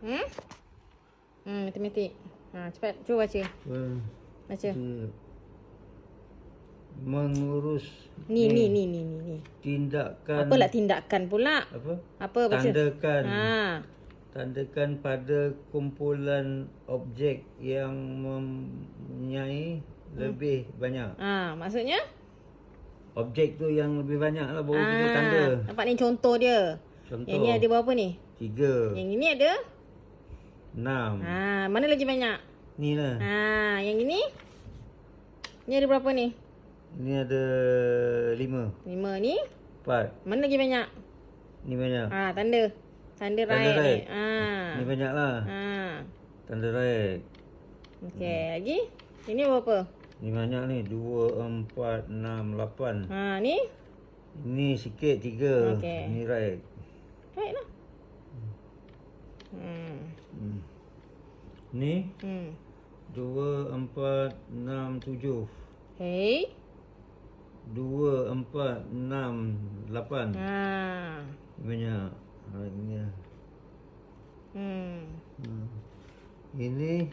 Hmm? Matematik. Cepat. Cuba baca. Baca. Mengurus Ni. tindakan. Apalah tindakan pula? Apa baca? Tandakan pada kumpulan objek yang mempunyai lebih banyak. Maksudnya? Objek tu yang lebih banyak lah baru kita tanda. Nampak ni contoh dia. Contoh. Yang ni ada berapa ni? 3. Yang ini ada? 6. Mana lagi banyak? Ni lah. Yang ini? Ni ada berapa ni? Ni ada 5. 5 ni? 4. Mana lagi banyak? Ni banyak. Tanda. Tanda right ni. Ni banyak lah. Tanda right. Okey, lagi? Ini berapa? Ni banyak ni. 2, 4, 6, 8. Ni? Ini sikit 3. Okey. Ni right. Right lah. Ni 2, 4, 6, 7. Hey. 2, 4, 6, 8. Banyak. Ini. Ini